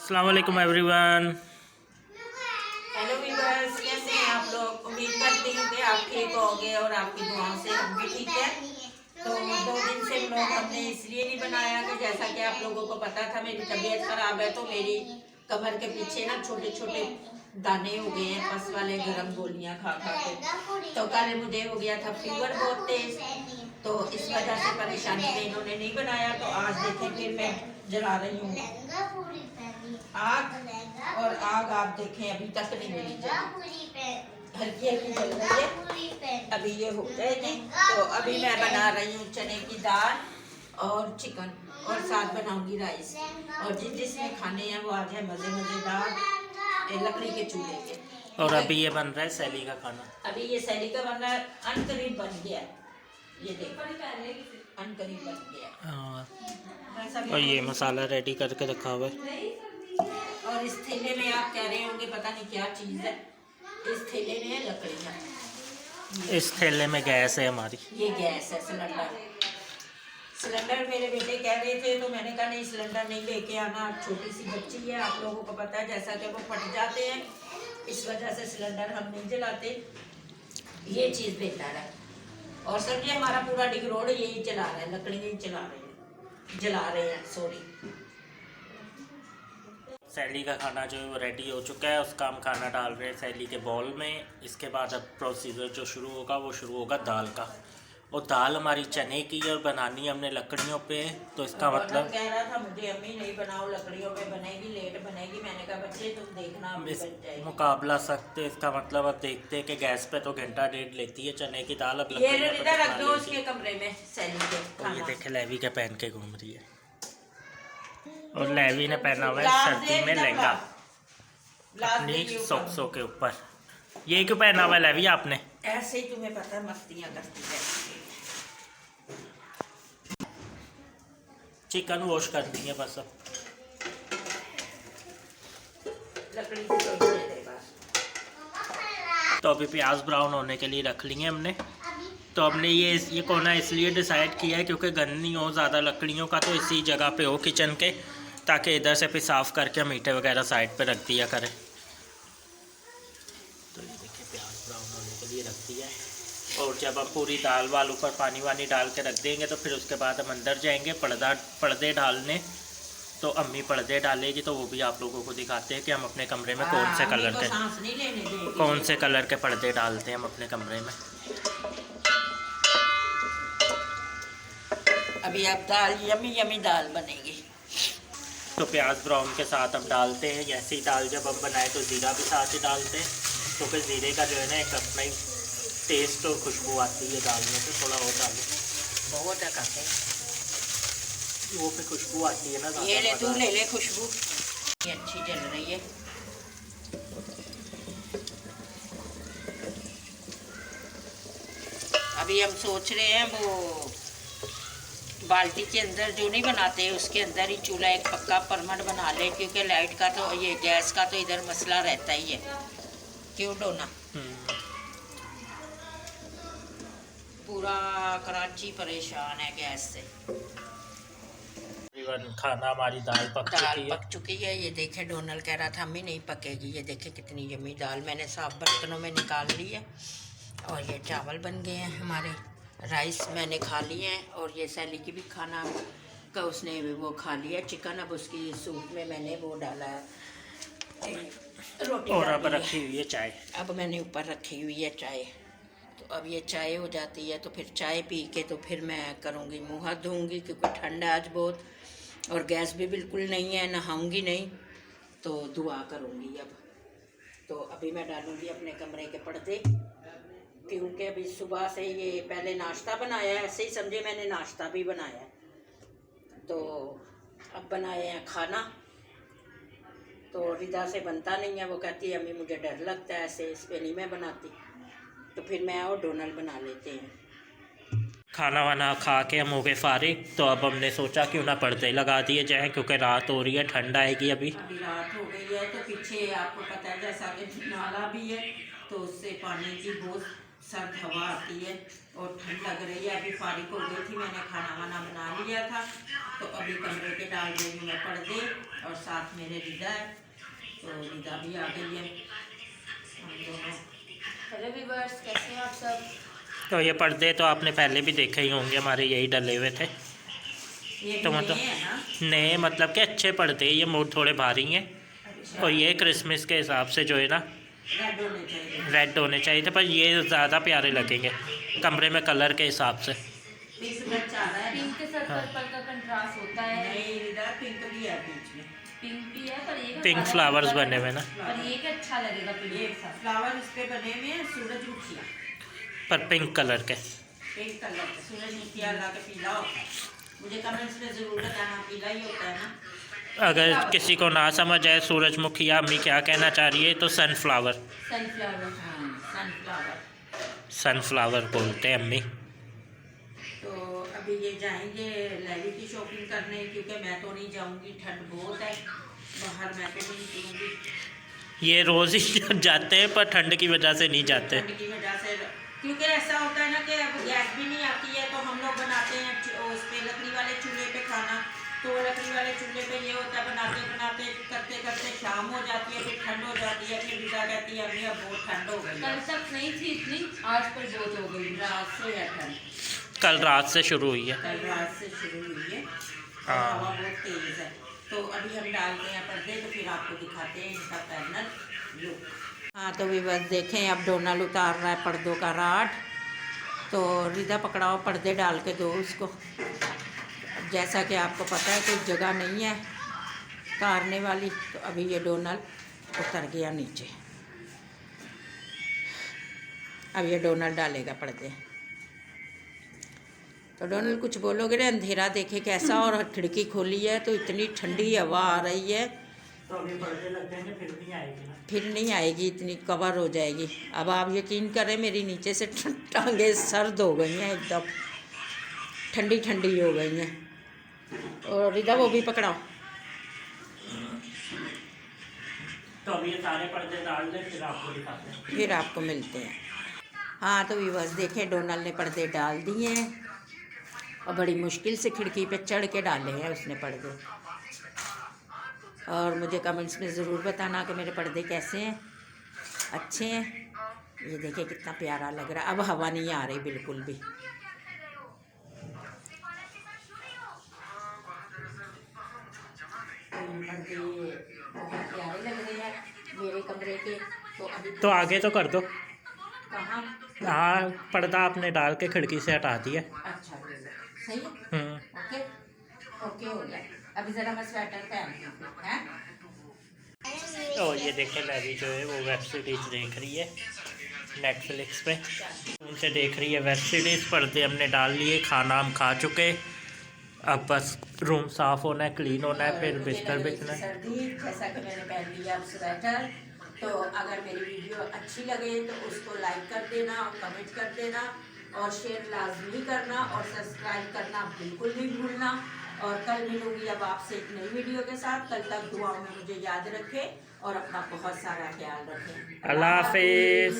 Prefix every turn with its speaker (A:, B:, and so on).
A: अस्सलाम वालेकुम everyone.
B: Hello viewers, कैसे हैं आप लोग। उम्मीद करती हूँ कि आप ठीक होंगे और आपकी दुआओं से हम भी ठीक है। तो 2 दिन से व्लॉग हमने इसलिए नहीं बनाया कि जैसा कि आप लोगों को पता था मेरी तबीयत खराब है, तो मेरी कमर के पीछे ना छोटे छोटे दाने हो गए हैं, पस वाले गरम गोलियां खा खा के। तो कल मुझे हो गया था फीवर बहुत तेज, तो इस वजह से परेशानी में इन्होंने नहीं बनाया। तो आज देखें फिर मैं जला रही हूँ आग, और आग आप देखें अभी तक नहीं मिली, हल्की हल्की जल रही है। अभी ये हो जाएगी तो अभी मैं बना रही हूँ चने की दाल और चिकन, और साथ बनाऊंगी राइस। और जिसने खाने हैं वो आ जाए मज़ेदार लकड़ी के चूल्हे के।
A: और अभी ये बन रहा है सैली का खाना।
B: अभी ये सैली का बन रहा है, अनकरीब बन गया। ये देखो अनकरीब बन गया।
A: हाँ, और ये मसाला रेडी करके रखा हुआ है।
B: और इस थैले में आप कह रहे होंगे पता नहीं क्या चीज़ है। इस थैले में लकड़ियाँ,
A: इस थैले में गैस है हमारी।
B: ये गैस है, सिलेंडर मेरे बेटे कह रहे थे, तो मैंने कहा नहीं सिलेंडर नहीं लेके आना, छोटी सी बच्ची है, आप लोगों को पता है जैसा कि वो फट जाते हैं, इस वजह से सिलेंडर हम नहीं जलाते। ये चीज़ बेहतर है। और समझिए हमारा पूरा डिग रोड यही चला रहा है, लकड़ियाँ ही जला रहे हैं सॉरी।
A: सैली का खाना जो है वो रेडी हो चुका है, उसका हम खाना डाल रहे हैं सैली के बॉल में। इसके बाद अब प्रोसीजर जो शुरू होगा वो शुरू होगा दाल का। और दाल हमारी चने की और बनानी हमने लकड़ियों पे, तो इसका मतलब
B: कह रहा था मुझे अम्मी नहीं बनाओ लकड़ियों पे बनेगी, लेट बनेगी। मैंने कहा बच्चे तुम देखना अभी बन जाएगी।
A: मुकाबला सख्त है, इसका मतलब अब देखते हैं कि गैस पे तो घंटा डेढ़ लेती है चने की दाल। अब
B: ये इधर रख दो उसके कमरे में सैली के।
A: और ये देखे लेवी के पहन के घूम रही है, और लेवी ने पहना हुआ है सर्दी में लहंगा अपनी सॉक्सों के ऊपर। ये क्यों पहना हुआ है लेवी आपने?
B: ऐसे ही तुम्हें पता है मस्तियाँ करती है।
A: चिकन वॉश कर दी है बस अब।
B: लकड़ी से तो दे दे बस।
A: तो अभी प्याज ब्राउन होने के लिए रख लिए हमने। तो हमने ये कोना इसलिए डिसाइड किया है क्योंकि गंद नहीं हो ज़्यादा लकड़ियों का, तो इसी जगह पे हो किचन के, ताकि इधर से फिर साफ़ करके मीठे वगैरह साइड पे रख दिया करें। तो ये देखिए प्याज ब्राउन होने के लिए रख दिया है। और जब हम पूरी दाल वाल ऊपर पानी वानी डाल के रख देंगे तो फिर उसके बाद हम अंदर जाएंगे पर्दे डालने। तो अम्मी पर्दे डालेगी, तो वो भी आप लोगों को दिखाते हैं कि हम अपने कमरे में कौन से कलर के पर्दे डालते हैं हम अपने कमरे में।
B: अभी अब दाल यमी यमी दाल बनेगी।
A: तो प्याज ब्राउन के साथ हम डालते हैं। जैसे ही दाल जब हम बनाए तो ज़ीरा भी साथ ही डालते हैं, तो फिर ज़ीरे का जो है ना एक अपना ही टेस्ट और खुशबू आती है दाल में। तो थोड़ा और डालो,
B: बहुत करते हैं
A: वो फिर खुशबू आती है ना।
B: ये ले तू ले ले खुशबू, ये अच्छी जल रही है। अभी हम सोच रहे हैं वो बाल्टी के अंदर जो नहीं बनाते उसके अंदर ही चूल्हा एक पक्का परमानेंट बना ले, क्योंकि लाइट का तो ये गैस का तो इधर मसला रहता ही है। क्यों डोना? पूरा कराची परेशान है गैस से।
A: खाना हमारी दाल पक
B: चुकी है। ये देखे डोनल कह रहा था अम्मी नहीं पकेगी। ये देखे कितनी यमी दाल मैंने साफ बर्तनों में निकाल ली है। और ये चावल बन गए हैं हमारे, राइस मैंने खा लिए हैं, और ये सैली की भी खाना का उसने वो खा लिया चिकन। अब उसकी सूप में मैंने वो डाला है रोटी,
A: और अब रखी हुई है चाय।
B: अब मैंने ऊपर रखी हुई है चाय। तो अब ये चाय हो जाती है तो फिर चाय पी के तो फिर मैं करूँगी मुँह हाथ धोऊँगी, क्योंकि ठंड है आज बहुत, और गैस भी बिल्कुल नहीं है, नहाऊँगी नहीं, तो दुआ करूँगी अब। तो अभी मैं डालूँगी अपने कमरे के पर्दे, क्योंकि अभी सुबह से ये पहले नाश्ता बनाया है, ऐसे ही समझे मैंने नाश्ता भी बनाया है। तो अब बनाए हैं खाना। तो रिदा से बनता नहीं है, वो कहती है अम्मी मुझे डर लगता है ऐसे, इस पे नहीं मैं बनाती। तो फिर मैं और डोनल बना लेते हैं।
A: खाना वाना खा के हम हो गए फारिग। तो अब हमने सोचा क्यों ना पर्दे लगा दिए जाए, क्योंकि रात हो रही है, ठंड आएगी। अभी
B: रात हो गई है, तो पीछे आपको पता है जैसा कि नाला भी है, तो उससे पानी की बहुत सर्द हवा आती है और ठंड लग रही है। अभी फारिग हो गई थी, मैंने खाना वाना बना लिया था, तो अभी कमरे के डाल रही हूँ मैं पर्दे, और साथ मेरे रिदा है, तो रिदा भी आ गई है। हम दोनों।
C: हेलो व्यूअर्स, कैसे हैं आप सब?
A: तो ये पर्दे तो आपने पहले भी देखे ही होंगे, हमारे यही डले हुए थे।
B: ये
A: तो
B: भी
A: मतलब
B: नए हैं ना?
A: नए मतलब कि अच्छे पर्दे, ये मोड़ थोड़े भारी हैं।
B: अच्छा,
A: और ये क्रिसमस के हिसाब से जो है ना
B: रेड होने चाहिए।
A: रेड होने चाहिए थे, पर ये ज़्यादा प्यारे लगेंगे कमरे में कलर के हिसाब से।
B: पिंक बच्चा आ रहा है।
C: पिंक के साथ
A: हाँ।
C: पर्पल का कंट्रास्ट होता है।
B: नहीं रिदा, पिंक भी है बीच में।
C: पिंक भी है पर ये
A: पिंक फ्लावर्स बने हुए ना,
C: पर ये क्या अच्छा लगेगा पिंक
B: ये
C: के साथ।
B: फ्लावर इस पे बने हुए हैं सूरजमुखिया,
A: पर पिंक कलर के।
B: पिंक कलर के सूरजमुखिया ला के पीला होता है। मुझे कमेंट्स में जरूर बताना, पीला ही होता है ना?
A: अगर किसी को ना समझ आए सूरजमुखी या अम्मी क्या कहना चाह रही है, तो सनफ्लावर।
C: सनफ्लावर।
B: हाँ, सनफ्लावर।
A: सनफ्लावर बोलते हैं अम्मी।
B: तो अभी ये जाएंगे लैली की शॉपिंग करने, क्योंकि मैं तो नहीं जाऊंगी, ठंड बहुत है बाहर, मैं तो नहीं निकलूंगी।
A: ये रोज़ ही जाते हैं, पर ठंड की वजह से नहीं जाते।
B: ठंड की वजह से, क्योंकि ऐसा होता है ना कि अब गैस भी नहीं आती है, तो हम लोग बनाते हैं उस पे लकड़ी वाले चूल्हे पे खाना। तो लकड़ी वाले चूल्हे पे ये होता है, बनाते बनाते करते करते शाम हो जाती है, फिर ठंड हो जाती है, फिर रिदा कहती है अम्मी अब बहुत ठंड हो गई है।
C: कल तक नहीं थी इतनी, आज पर बहुत हो गई।
B: रात से है ठंड,
A: कल रात से शुरू हुई है।
B: कल रात से शुरू हुई है, और
A: हाँ।
B: हवा बहुत तेज है। तो अभी हम डालते हैं पर्दे, तो फिर आपको दिखाते हैं इनका फाइनल लुक। हाँ तो भी बस देखें, अब डोनल उतार रहा है पर्दों का राड। तो रिदा पकड़ाओ, पर्दे डाल के दो उसको। जैसा कि आपको पता है कोई जगह नहीं है उतारने वाली, तो अभी ये डोनल उतर गया नीचे। अब ये डोनल डालेगा पर्दे। तो डोनल कुछ बोलोगे ना? अंधेरा देखे कैसा, और खिड़की खोली है तो इतनी ठंडी हवा आ रही है,
A: तो अभी पर्दे लग जाएंगे, फिर नहीं आएगी ना।
B: फिर नहीं आएगी, इतनी कवर हो जाएगी। अब आप यकीन करें, मेरी नीचे से टांगें सर्द हो गई हैं, एकदम ठंडी ठंडी हो गई हैं। और रिदा वो भी पकड़ाओ।
A: तो अभी ये सारे पर्दे डाल दें, फिर आपको दिखाते हैं।
B: फिर आपको मिलते हैं। हाँ तो बस देखें, डोनल ने पर्दे डाल दिए हैं, और बड़ी मुश्किल से खिड़की पे चढ़ के डाले हैं उसने पर्दे। और मुझे कमेंट्स में ज़रूर बताना कि मेरे पर्दे कैसे हैं, अच्छे हैं। ये देखिए कितना प्यारा लग रहा है। अब हवा नहीं आ रही बिल्कुल भी। पर्दे बहुत प्यारे लग रहे हैं मेरे कमरे के। तो अभी
A: तो आगे तो कर दो।
B: कहाँ?
A: हाँ, पर्दा आपने डाल के खिड़की से हटा दिया।
B: अच्छा सही है, ओके ओके हो गया। अभी ज़रा मैं स्वेटर पहनती हूँ, हैं?
A: तो ये देखे लैली जो है वो वेब सीरीज़ देख रही है नेटफ्लिक्स पे, उनसे देख रही है वेब सीरीज़। पर्दे हमने डाल लिए, खाना हम खा चुके, अब बस रूम साफ़ होना है, क्लीन होना है, फिर
B: मुझे
A: बिस्तर
B: लग रही थी
A: बिछना है।
B: सर्दी, जैसा कि मैंने पहन लिया अब स्वेटर। तो अगर मेरी वीडियो अच्छी लगे तो उसको लाइक कर देना, और कमेंट कर देना, और शेयर लाजमी करना, और सब्सक्राइब करना बिल्कुल नहीं भूलना। और कल मिलूंगी अब आपसे एक नई वीडियो के साथ। कल तक दुआओं में मुझे याद रखें, और अपना बहुत सारा ख्याल रखें।
A: अल्लाह हाफिज़।